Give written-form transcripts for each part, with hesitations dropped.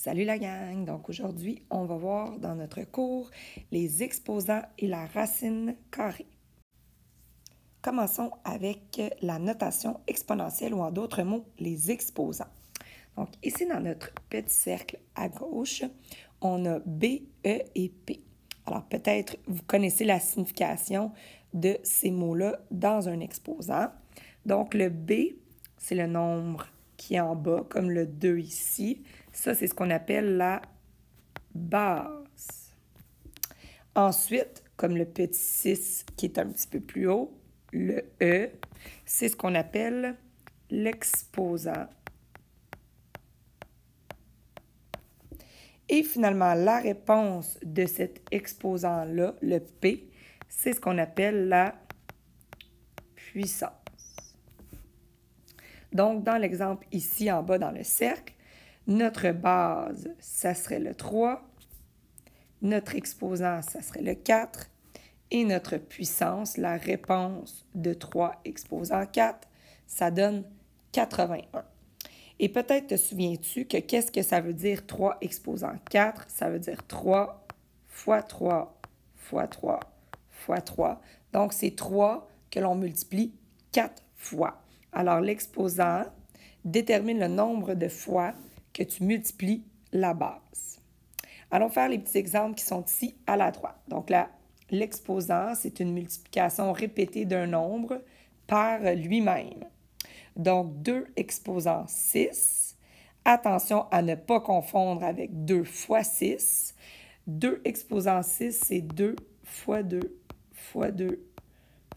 Salut la gang! Donc aujourd'hui, on va voir dans notre cours les exposants et la racine carrée. Commençons avec la notation exponentielle ou en d'autres mots, les exposants. Donc ici dans notre petit cercle à gauche, on a B, E et P. Alors peut-être vous connaissez la signification de ces mots-là dans un exposant. Donc le B, c'est le nombre qui est en bas, comme le 2 ici. Ça, c'est ce qu'on appelle la base. Ensuite, comme le petit 6 qui est un petit peu plus haut, le E, c'est ce qu'on appelle l'exposant. Et finalement, la réponse de cet exposant-là, le P, c'est ce qu'on appelle la puissance. Donc, dans l'exemple ici en bas dans le cercle, notre base, ça serait le 3, notre exposant, ça serait le 4, et notre puissance, la réponse de 3 exposant 4, ça donne 81. Et peut-être te souviens-tu que qu'est-ce que ça veut dire 3 exposant 4? Ça veut dire 3 fois 3 fois 3 fois 3. Donc, c'est 3 que l'on multiplie 4 fois. Alors, l'exposant détermine le nombre de fois que tu multiplies la base. Allons faire les petits exemples qui sont ici à la droite. Donc là, l'exposant, c'est une multiplication répétée d'un nombre par lui-même. Donc, 2 exposant 6. Attention à ne pas confondre avec 2 fois 6. 2 exposant 6, c'est 2 fois 2 fois 2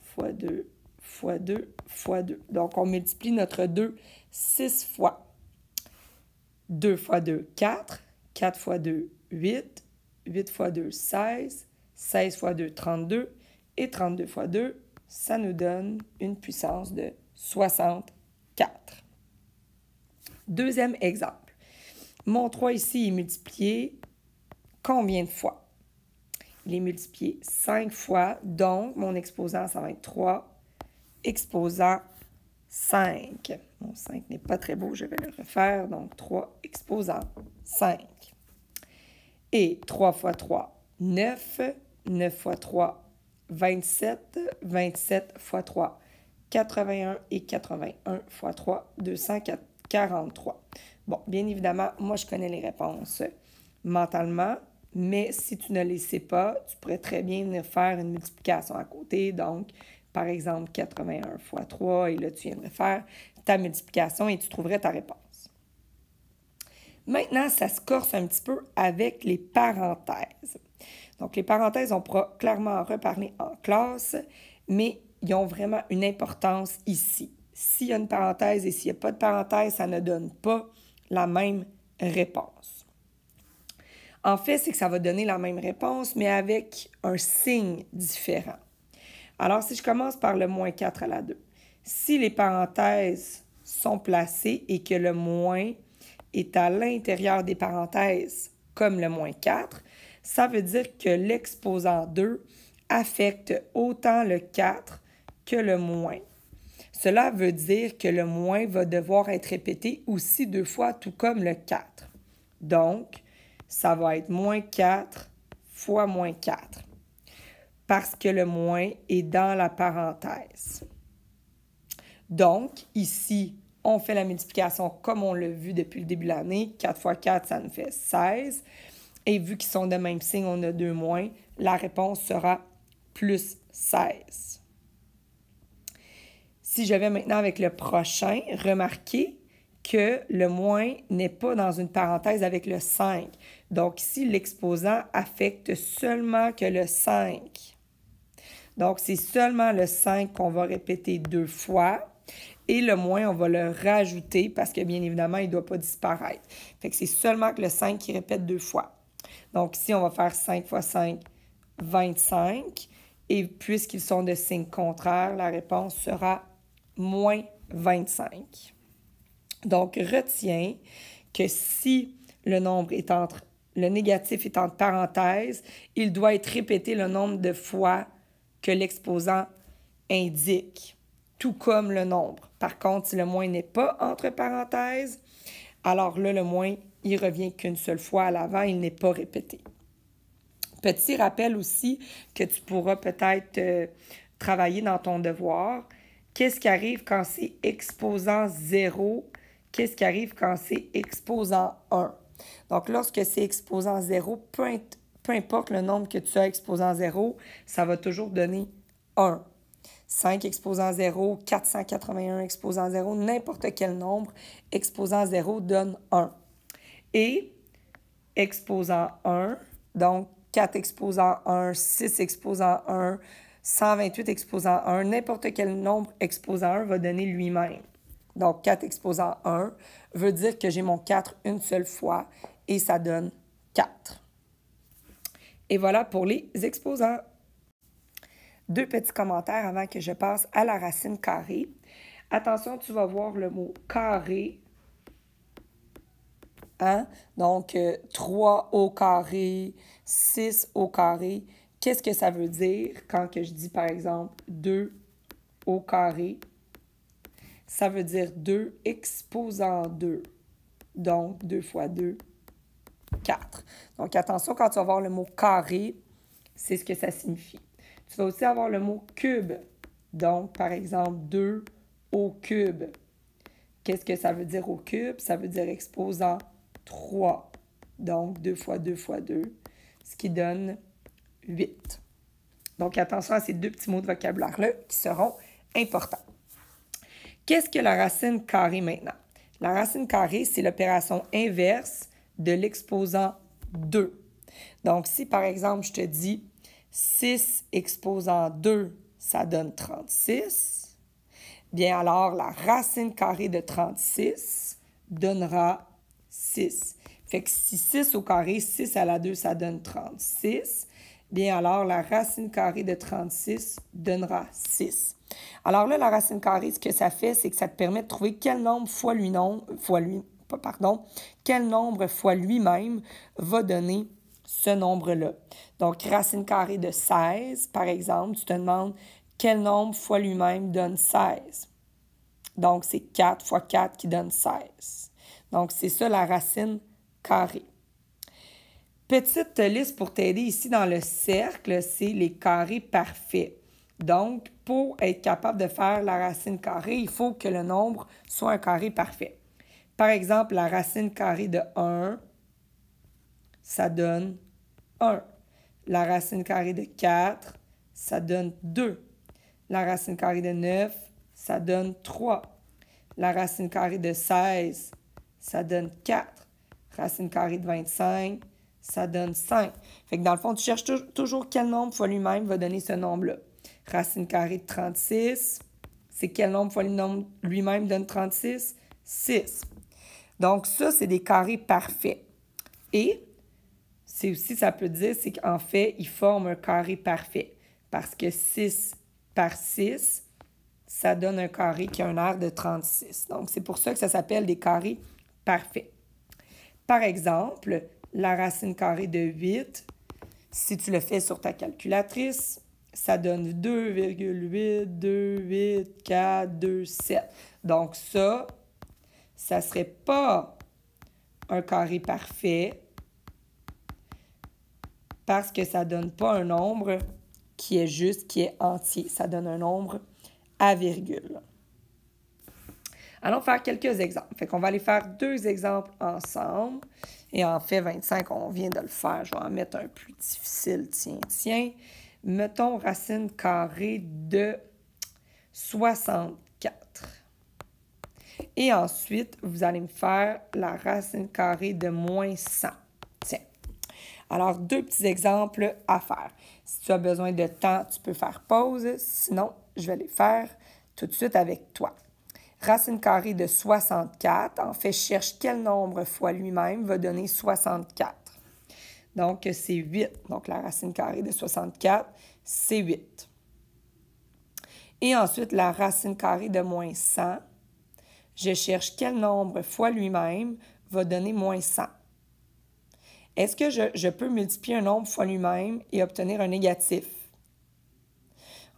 fois 2 fois 2 fois 2. Donc, on multiplie notre 2 6 fois. 2 fois 2, 4. 4 fois 2, 8. 8 fois 2, 16. 16 fois 2, 32. Et 32 fois 2, ça nous donne une puissance de 64. Deuxième exemple. Mon 3 ici est multiplié combien de fois? Il est multiplié 5 fois, donc mon exposant, ça va être 3 exposant 5. Mon 5 n'est pas très beau, je vais le refaire. Donc, 3 exposant 5. Et 3 fois 3, 9. 9 fois 3, 27. 27 fois 3, 81. Et 81 fois 3, 243. Bon, bien évidemment, moi, je connais les réponses mentalement, mais si tu ne les sais pas, tu pourrais très bien venir faire une multiplication à côté. Donc, par exemple, 81 fois 3, et là, tu viendrais faire ta multiplication et tu trouverais ta réponse. Maintenant, ça se corse un petit peu avec les parenthèses. Donc, les parenthèses, on pourra clairement en reparler en classe, mais ils ont vraiment une importance ici. S'il y a une parenthèse et s'il n'y a pas de parenthèse, ça ne donne pas la même réponse. En fait, c'est que ça va donner la même réponse, mais avec un signe différent. Alors, si je commence par le moins 4 à la 2, si les parenthèses sont placées et que le moins est à l'intérieur des parenthèses, comme le moins 4, ça veut dire que l'exposant 2 affecte autant le 4 que le moins. Cela veut dire que le moins va devoir être répété aussi 2 fois, tout comme le 4. Donc, ça va être moins 4 fois moins 4. Parce que le moins est dans la parenthèse. Donc, ici, on fait la multiplication comme on l'a vu depuis le début de l'année. 4 fois 4, ça nous fait 16. Et vu qu'ils sont de même signe, on a 2 moins. La réponse sera plus 16. Si je vais maintenant avec le prochain, remarquez que le moins n'est pas dans une parenthèse avec le 5. Donc ici, l'exposant affecte seulement que le 5. Donc, c'est seulement le 5 qu'on va répéter 2 fois. Et le moins, on va le rajouter parce que, bien évidemment, il ne doit pas disparaître. Fait que c'est seulement que le 5 qui répète 2 fois. Donc, ici, on va faire 5 fois 5, 25. Et puisqu'ils sont de signe contraire, la réponse sera moins 25. Donc, retiens que si le nombre est le négatif est entre parenthèses, il doit être répété le nombre de fois que l'exposant indique, tout comme le nombre. Par contre, si le moins n'est pas entre parenthèses, Alors là, le moins, il revient qu'une seule fois à l'avant, il n'est pas répété. Petit rappel aussi que tu pourras peut-être travailler dans ton devoir. Qu'est-ce qui arrive quand c'est exposant 0? Qu'est-ce qui arrive quand c'est exposant 1? Donc, lorsque c'est exposant 0, peu importe le nombre que tu as exposant 0, ça va toujours donner 1. 5 exposant 0, 481 exposant 0, n'importe quel nombre exposant 0 donne 1. Et exposant 1, donc 4 exposant 1, 6 exposant 1, 128 exposant 1, n'importe quel nombre exposant 1 va donner lui-même. Donc 4 exposant 1 veut dire que j'ai mon 4 une seule fois et ça donne 4. Et voilà pour les exposants. 2 petits commentaires avant que je passe à la racine carrée. Attention, tu vas voir le mot carré. Hein? Donc, 3 au carré, 6 au carré. Qu'est-ce que ça veut dire quand que je dis, par exemple, 2 au carré? Ça veut dire 2 exposant 2. Donc, 2 fois 2, 4. Donc, attention, quand tu vas voir le mot carré, c'est ce que ça signifie. Tu vas aussi avoir le mot cube. Donc, par exemple, 2 au cube. Qu'est-ce que ça veut dire au cube? Ça veut dire exposant 3. Donc, 2 fois 2 fois 2, ce qui donne 8. Donc, attention à ces 2 petits mots de vocabulaire-là qui seront importants. Qu'est-ce que la racine carrée maintenant? La racine carrée, c'est l'opération inverse de l'exposant 2. Donc, si par exemple, je te dis 6 exposant 2, ça donne 36, bien alors la racine carrée de 36 donnera 6. Fait que si 6 au carré, 6 à la 2, ça donne 36, bien alors la racine carrée de 36 donnera 6. Alors là, la racine carrée, ce que ça fait, c'est que ça te permet de trouver quel nombre fois quel nombre fois lui-même va donner ce nombre-là. Donc, racine carrée de 16, par exemple, tu te demandes quel nombre fois lui-même donne 16. Donc, c'est 4 fois 4 qui donne 16. Donc, c'est ça la racine carrée. Petite liste pour t'aider ici dans le cercle, c'est les carrés parfaits. Donc, pour être capable de faire la racine carrée, il faut que le nombre soit un carré parfait. Par exemple, la racine carrée de 1, ça donne 1. La racine carrée de 4, ça donne 2. La racine carrée de 9, ça donne 3. La racine carrée de 16, ça donne 4. Racine carrée de 25, ça donne 5. Fait que dans le fond, tu cherches toujours quel nombre fois lui-même va donner ce nombre-là. Racine carrée de 36, c'est quel nombre fois lui-même donne 36? 6. Donc ça, c'est des carrés parfaits. Et c'est aussi, ça peut dire, c'est qu'en fait, ils forment un carré parfait. Parce que 6 par 6, ça donne un carré qui a un aire de 36. Donc, c'est pour ça que ça s'appelle des carrés parfaits. Par exemple, la racine carrée de 8, si tu le fais sur ta calculatrice, ça donne 2,8, 2, 8, 4, 2, 7. Donc ça ne serait pas un carré parfait parce que ça ne donne pas un nombre qui est juste, qui est entier. Ça donne un nombre à virgule. Allons faire quelques exemples. Fait qu'on va aller faire 2 exemples ensemble. Et en fait, 25, on vient de le faire. Je vais en mettre un plus difficile. Tiens. Mettons racine carrée de 64. Et ensuite, vous allez me faire la racine carrée de moins 100. Tiens. Alors, 2 petits exemples à faire. Si tu as besoin de temps, tu peux faire pause. Sinon, je vais les faire tout de suite avec toi. Racine carrée de 64, en fait, cherche quel nombre fois lui-même va donner 64. Donc, c'est 8. Donc, la racine carrée de 64, c'est 8. Et ensuite, la racine carrée de moins 100, je cherche quel nombre fois lui-même va donner moins 100. Est-ce que je peux multiplier un nombre fois lui-même et obtenir un négatif?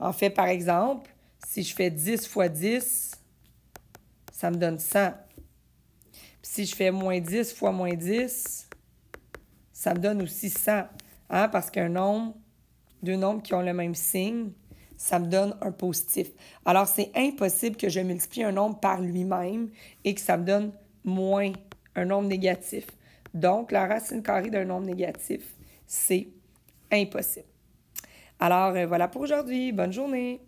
En fait, par exemple, si je fais 10 fois 10, ça me donne 100. Puis si je fais moins 10 fois moins 10, ça me donne aussi 100. Hein? Parce qu'un nombre, deux nombres qui ont le même signe, ça me donne un positif. Alors, c'est impossible que je multiplie un nombre par lui-même et que ça me donne moins un nombre négatif. Donc, la racine carrée d'un nombre négatif, c'est impossible. Alors, voilà pour aujourd'hui. Bonne journée!